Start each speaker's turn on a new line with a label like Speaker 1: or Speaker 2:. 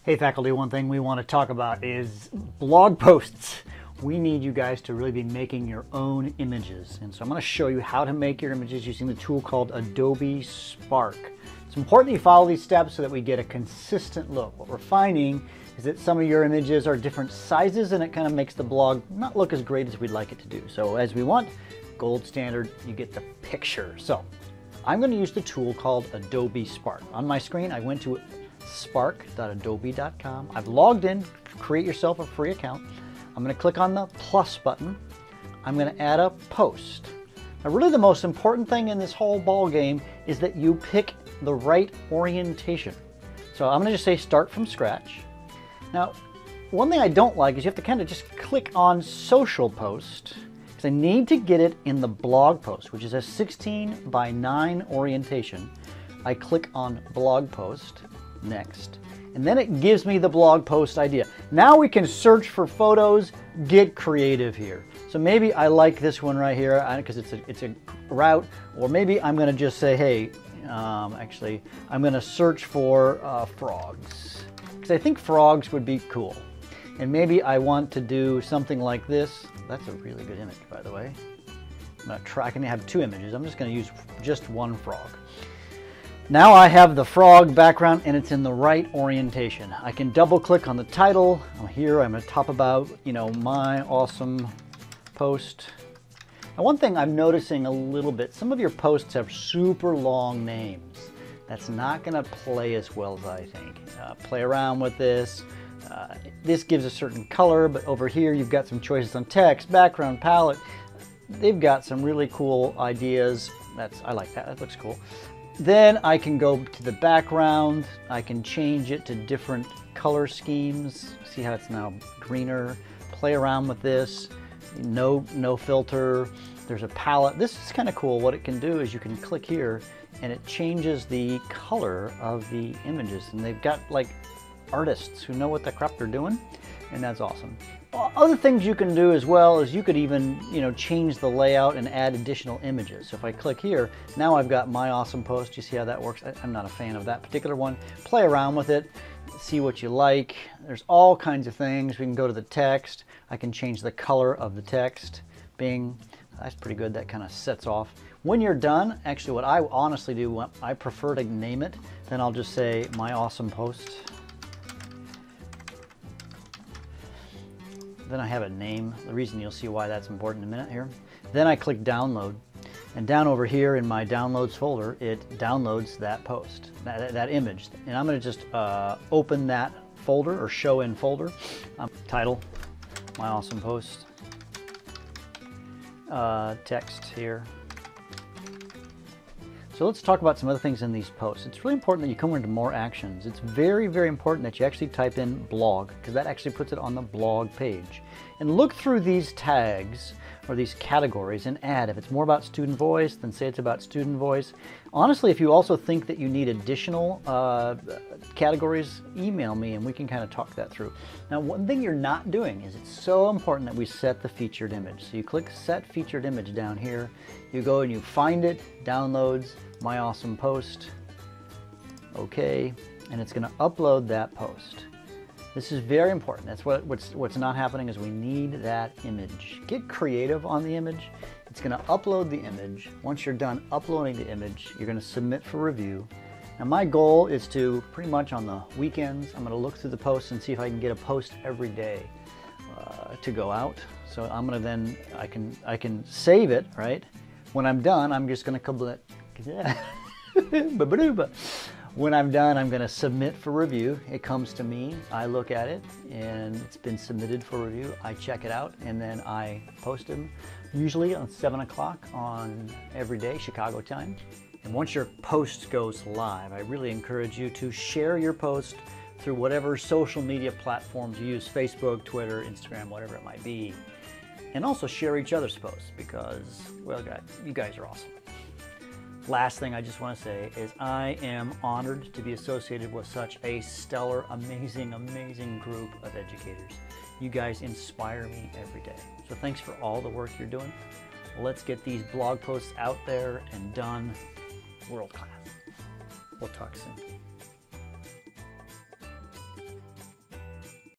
Speaker 1: Hey faculty, one thing we want to talk about is blog posts. We need you guys to really be making your own images. And so I'm going to show you how to make your images using the tool called Adobe Spark. It's important that you follow these steps so that we get a consistent look. What we're finding is that some of your images are different sizes and it kind of makes the blog not look as great as we'd like it to do. So as we want, gold standard, you get the picture. So I'm going to use the tool called Adobe Spark. On my screen, I went to spark.adobe.com. I've logged in. Create yourself a free account. I'm going to click on the plus button. I'm going to add a post. Now really the most important thing in this whole ball game is that you pick the right orientation. So I'm going to just say start from scratch. Now one thing I don't like is you have to kind of just click on social post because I need to get it in the blog post, which is a 16 by 9 orientation. I click on blog post. Next, and then it gives me the blog post idea. Now we can search for photos, get creative here. So maybe I like this one right here because it's a route, or maybe I'm going to just say, hey, actually I'm going to search for frogs because I think frogs would be cool. And maybe I want to do something like this. That's a really good image, by the way. I'm going to try. I can have two images. I'm just going to use just one frog. Now I have the frog background and it's in the right orientation. I can double click on the title. Here I'm going to talk about, my awesome post. Now one thing I'm noticing a little bit, some of your posts have super long names. That's not going to play as well as I think. Play around with this. This gives a certain color, but over here you've got some choices on text, background, palette. They've got some really cool ideas. I like that. That looks cool. Then I can go to the background. I can change it to different color schemes. See how it's now greener. Play around with this. No filter. There's a palette. This is kind of cool. What it can do is you can click here and it changes the color of the images. And they've got like artists who know what the crap they're doing. And that's awesome. Other things you can do as well is you could even, change the layout and add additional images. So if I click here, now I've got my awesome post. You see how that works? I'm not a fan of that particular one. Play around with it, see what you like. There's all kinds of things. We can go to the text. I can change the color of the text. Bing, that's pretty good. That kind of sets off. When you're done, actually what I honestly do, I prefer to name it. Then I'll just say my awesome post. Then I have a name. The reason you'll see why that's important in a minute here. Then I click download. And down over here in my downloads folder, it downloads that post, that image. And I'm going to just open that folder or show in folder. Title, my awesome post. Text here. So let's talk about some other things in these posts. It's really important that you come into more actions. It's very, very important that you actually type in blog because that actually puts it on the blog page. And look through these tags or these categories and add. If it's more about student voice, then say it's about student voice. Honestly, if you also think that you need additional categories, email me and we can kind of talk that through. Now, one thing you're not doing is it's so important that we set the featured image. So you click Set Featured Image down here. You go and you find it, downloads, my awesome post, okay, and it's going to upload that post. This is very important. That's what's not happening is we need that image. Get creative on the image. It's going to upload the image. Once you're done uploading the image, you're going to submit for review. Now my goal is to pretty much on the weekends, I'm going to look through the posts and see if I can get a post every day to go out. So I'm going to then, I can save it, right? When I'm done, I'm just going to when I'm done, I'm going to submit for review. It comes to me, I look at it, and it's been submitted for review. I check it out, and then I post them, usually on 7 o'clock on every day, Chicago time. And once your post goes live, I really encourage you to share your post through whatever social media platforms you use, Facebook, Twitter, Instagram, whatever it might be. And also share each other's posts because, well, you guys are awesome. Last thing I just want to say is I am honored to be associated with such a stellar, amazing, amazing group of educators. You guys inspire me every day. So thanks for all the work you're doing. Let's get these blog posts out there and done world class. We'll talk soon.